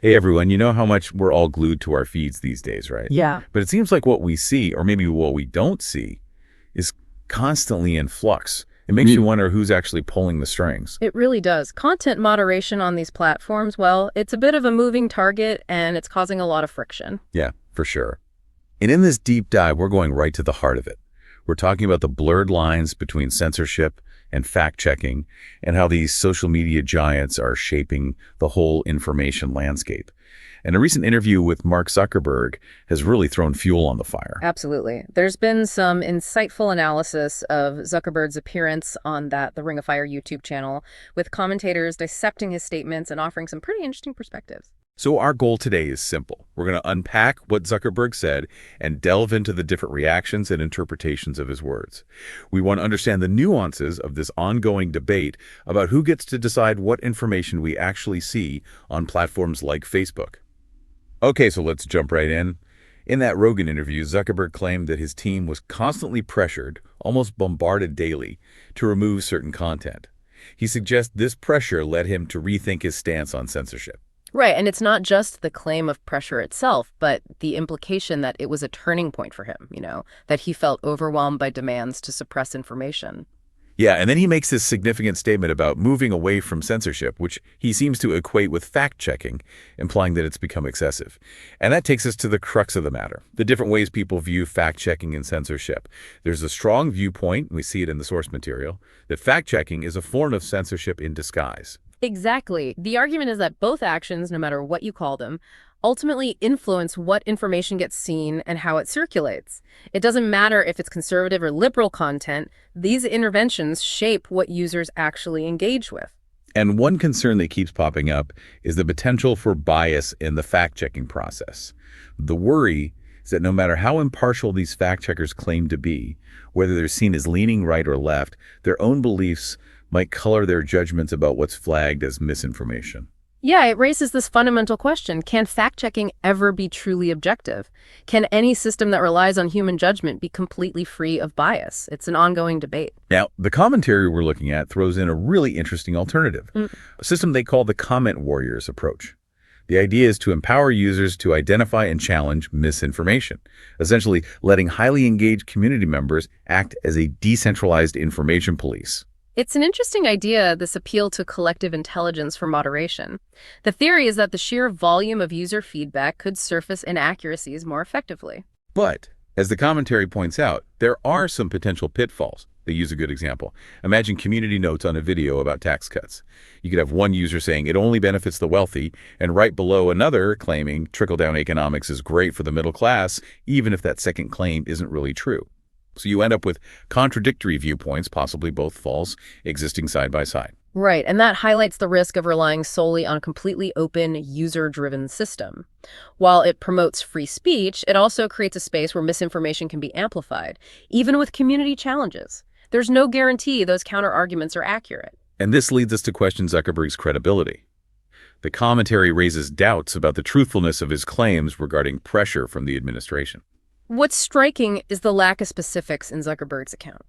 Hey everyone, you know how much we're all glued to our feeds these days, right? Yeah. But it seems like what we see, or maybe what we don't see, is constantly in flux. It makes you Mm. wonder who's actually pulling the strings. It really does. Content moderation on these platforms, well, it's a bit of a moving target and it's causing a lot of friction. Yeah, for sure. And in this deep dive, we're going right to the heart of it. We're talking about the blurred lines between censorship and fact-checking and how these social media giants are shaping the whole information landscape. And a recent interview with Mark Zuckerberg has really thrown fuel on the fire. Absolutely. There's been some insightful analysis of Zuckerberg's appearance on The Ring of Fire YouTube channel, with commentators dissecting his statements and offering some pretty interesting perspectives. So our goal today is simple. We're going to unpack what Zuckerberg said and delve into the different reactions and interpretations of his words. We want to understand the nuances of this ongoing debate about who gets to decide what information we actually see on platforms like Facebook. Okay, so let's jump right in. In that Rogan interview, Zuckerberg claimed that his team was constantly pressured, almost bombarded daily, to remove certain content. He suggests this pressure led him to rethink his stance on censorship. Right, and it's not just the claim of pressure itself, but the implication that it was a turning point for him, that he felt overwhelmed by demands to suppress information. Yeah, and then he makes this significant statement about moving away from censorship, which he seems to equate with fact-checking, implying that it's become excessive. And that takes us to the crux of the matter, the different ways people view fact-checking and censorship. There's a strong viewpoint, we see it in the source material, that fact-checking is a form of censorship in disguise. Exactly. The argument is that both actions, no matter what you call them, ultimately influence what information gets seen and how it circulates. It doesn't matter if it's conservative or liberal content, these interventions shape what users actually engage with. And one concern that keeps popping up is the potential for bias in the fact-checking process. The worry is that no matter how impartial these fact-checkers claim to be, whether they're seen as leaning right or left, their own beliefs might color their judgments about what's flagged as misinformation. Yeah, it raises this fundamental question. Can fact-checking ever be truly objective? Can any system that relies on human judgment be completely free of bias? It's an ongoing debate. Now, the commentary we're looking at throws in a really interesting alternative, a system they call the comment warriors approach. The idea is to empower users to identify and challenge misinformation, essentially letting highly engaged community members act as a decentralized information police. It's an interesting idea, this appeal to collective intelligence for moderation. The theory is that the sheer volume of user feedback could surface inaccuracies more effectively. But, as the commentary points out, there are some potential pitfalls. They use a good example. Imagine community notes on a video about tax cuts. You could have one user saying it only benefits the wealthy, and right below another claiming trickle-down economics is great for the middle class, even if that second claim isn't really true. So you end up with contradictory viewpoints, possibly both false, existing side by side. Right, and that highlights the risk of relying solely on a completely open, user-driven system. While it promotes free speech, it also creates a space where misinformation can be amplified, even with community challenges. There's no guarantee those counter-arguments are accurate. And this leads us to question Zuckerberg's credibility. The commentary raises doubts about the truthfulness of his claims regarding pressure from the administration. What's striking is the lack of specifics in Zuckerberg's account.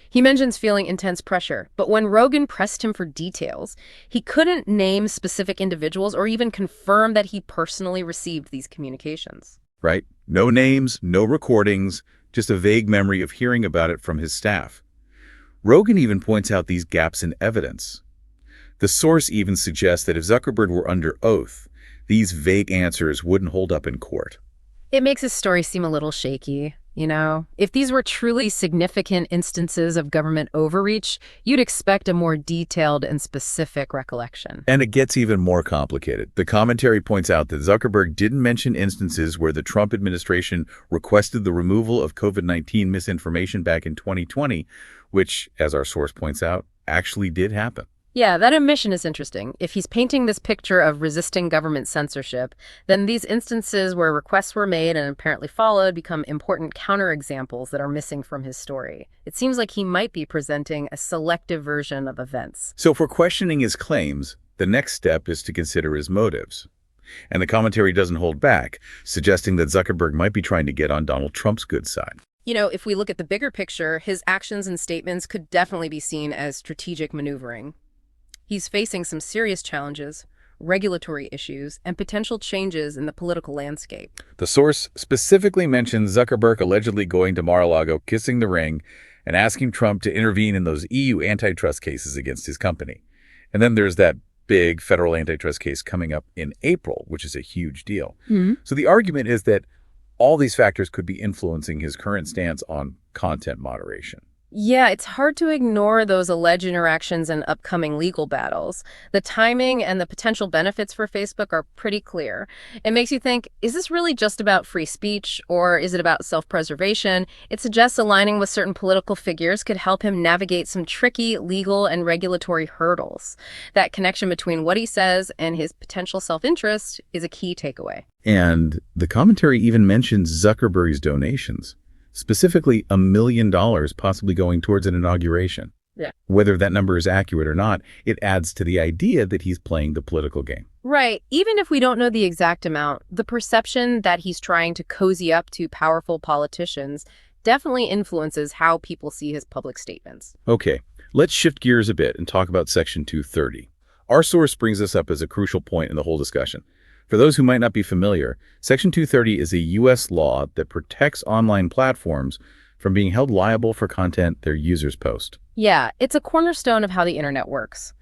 He mentions feeling intense pressure, but when Rogan pressed him for details, he couldn't name specific individuals or even confirm that he personally received these communications. Right? No names, no recordings, just a vague memory of hearing about it from his staff. Rogan even points out these gaps in evidence. The source even suggests that if Zuckerberg were under oath, these vague answers wouldn't hold up in court. It makes his story seem a little shaky, If these were truly significant instances of government overreach, you'd expect a more detailed and specific recollection. And it gets even more complicated. The commentary points out that Zuckerberg didn't mention instances where the Trump administration requested the removal of COVID-19 misinformation back in 2020, which, as our source points out, actually did happen. Yeah, that omission is interesting. If he's painting this picture of resisting government censorship, then these instances where requests were made and apparently followed become important counterexamples that are missing from his story. It seems like he might be presenting a selective version of events. So if we're questioning his claims, the next step is to consider his motives. And the commentary doesn't hold back, suggesting that Zuckerberg might be trying to get on Donald Trump's good side. If we look at the bigger picture, his actions and statements could definitely be seen as strategic maneuvering. He's facing some serious challenges. regulatory issues, and potential changes in the political landscape. The source specifically mentions Zuckerberg allegedly going to Mar-a-Lago, kissing the ring, and asking Trump to intervene in those EU antitrust cases against his company. And then there's that big federal antitrust case coming up in April, which is a huge deal. So the argument is that all these factors could be influencing his current stance on content moderation. Yeah, it's hard to ignore those alleged interactions and upcoming legal battles. The timing and the potential benefits for Facebook are pretty clear. It makes you think, is this really just about free speech, or is it about self-preservation? It suggests aligning with certain political figures could help him navigate some tricky legal and regulatory hurdles. That connection between what he says and his potential self-interest is a key takeaway. And the commentary even mentions Zuckerberg's donations, specifically $1 million possibly going towards an inauguration. Yeah. Whether that number is accurate or not, it adds to the idea that he's playing the political game. Right. Even if we don't know the exact amount, the perception that he's trying to cozy up to powerful politicians definitely influences how people see his public statements. Okay, let's shift gears a bit and talk about Section 230. Our source brings this up as a crucial point in the whole discussion. For those who might not be familiar, Section 230 is a U.S. law that protects online platforms from being held liable for content their users post. Yeah, it's a cornerstone of how the internet works.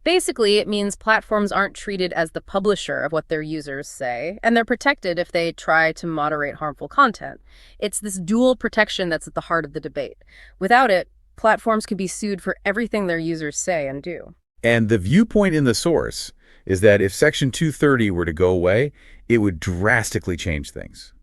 Basically, it means platforms aren't treated as the publisher of what their users say, and they're protected if they try to moderate harmful content. It's this dual protection that's at the heart of the debate. Without it, platforms could be sued for everything their users say and do. And the viewpoint in the source is that if Section 230 were to go away, it would drastically change things.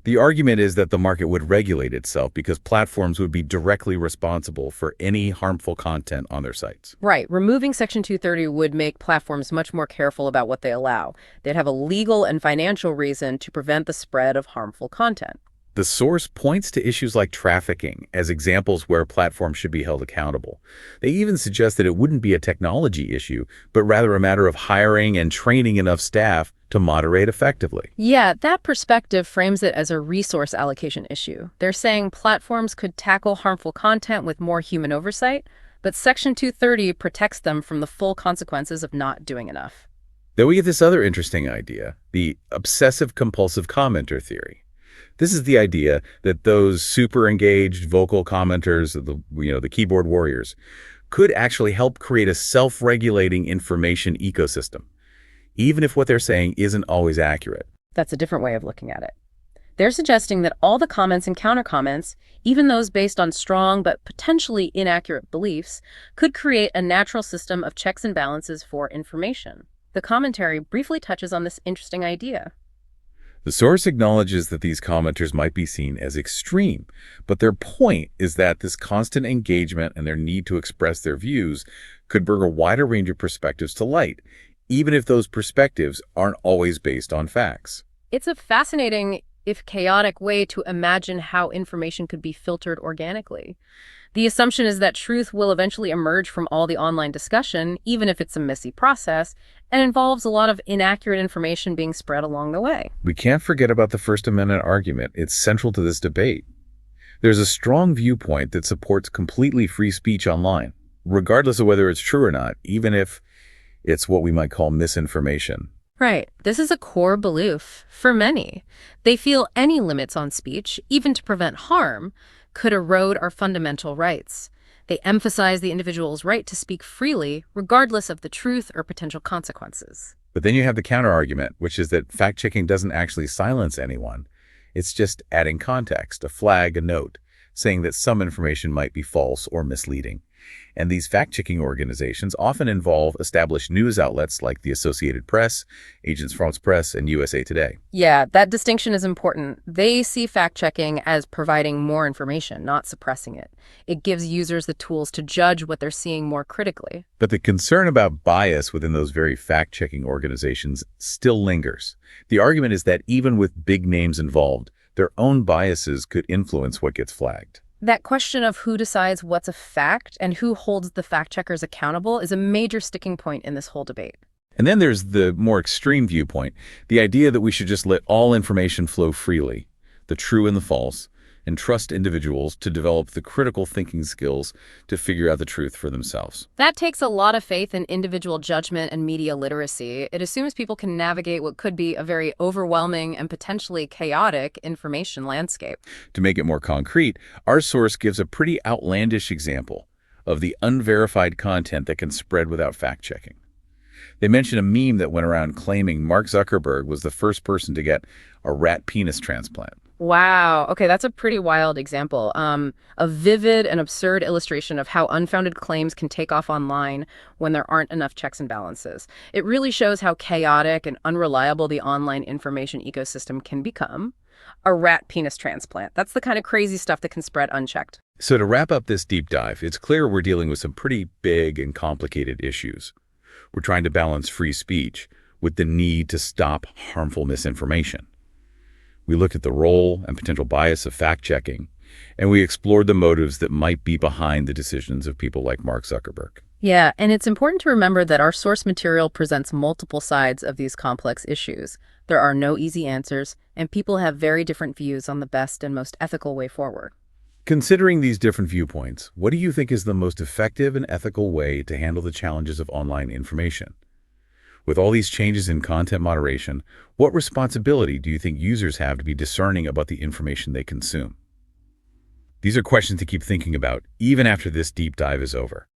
The argument is that the market would regulate itself because platforms would be directly responsible for any harmful content on their sites. Right. Removing Section 230 would make platforms much more careful about what they allow. They'd have a legal and financial reason to prevent the spread of harmful content. The source points to issues like trafficking as examples where platforms should be held accountable. They even suggest that it wouldn't be a technology issue, but rather a matter of hiring and training enough staff to moderate effectively. Yeah, that perspective frames it as a resource allocation issue. They're saying platforms could tackle harmful content with more human oversight, but Section 230 protects them from the full consequences of not doing enough. Then we get this other interesting idea, the obsessive-compulsive commenter theory. This is the idea that those super engaged vocal commenters, the keyboard warriors, could actually help create a self-regulating information ecosystem, even if what they're saying isn't always accurate. That's a different way of looking at it. They're suggesting that all the comments and countercomments, even those based on strong but potentially inaccurate beliefs, could create a natural system of checks and balances for information. The commentary briefly touches on this interesting idea. The source acknowledges that these commenters might be seen as extreme, but their point is that this constant engagement and their need to express their views could bring a wider range of perspectives to light, even if those perspectives aren't always based on facts. It's a fascinating, if chaotic, way to imagine how information could be filtered organically. The assumption is that truth will eventually emerge from all the online discussion, even if it's a messy process, and involves a lot of inaccurate information being spread along the way. We can't forget about the First Amendment argument. It's central to this debate. There's a strong viewpoint that supports completely free speech online, regardless of whether it's true or not, even if it's what we might call misinformation. Right. This is a core belief for many. They feel any limits on speech, even to prevent harm, could erode our fundamental rights. They emphasize the individual's right to speak freely, regardless of the truth or potential consequences. But then you have the counterargument, which is that fact-checking doesn't actually silence anyone. It's just adding context, a flag, a note, saying that some information might be false or misleading. And these fact-checking organizations often involve established news outlets like the Associated Press, Agence France-Presse, and USA Today. Yeah, that distinction is important. They see fact-checking as providing more information, not suppressing it. It gives users the tools to judge what they're seeing more critically. But the concern about bias within those very fact-checking organizations still lingers. The argument is that even with big names involved, their own biases could influence what gets flagged. That question of who decides what's a fact and who holds the fact-checkers accountable is a major sticking point in this whole debate. And then there's the more extreme viewpoint, the idea that we should just let all information flow freely, the true and the false, and trust individuals to develop the critical thinking skills to figure out the truth for themselves. That takes a lot of faith in individual judgment and media literacy. It assumes people can navigate what could be a very overwhelming and potentially chaotic information landscape. To make it more concrete, our source gives a pretty outlandish example of the unverified content that can spread without fact-checking. They mention a meme that went around claiming Mark Zuckerberg was the first person to get a rat penis transplant. Wow. Okay, that's a pretty wild example. A vivid and absurd illustration of how unfounded claims can take off online when there aren't enough checks and balances. It really shows how chaotic and unreliable the online information ecosystem can become. A rat penis transplant. That's the kind of crazy stuff that can spread unchecked. So to wrap up this deep dive, it's clear we're dealing with some pretty big and complicated issues. We're trying to balance free speech with the need to stop harmful misinformation. We looked at the role and potential bias of fact-checking, and we explored the motives that might be behind the decisions of people like Mark Zuckerberg. Yeah, and it's important to remember that our source material presents multiple sides of these complex issues. There are no easy answers, and people have very different views on the best and most ethical way forward. Considering these different viewpoints, what do you think is the most effective and ethical way to handle the challenges of online information? With all these changes in content moderation, what responsibility do you think users have to be discerning about the information they consume? These are questions to keep thinking about even after this deep dive is over.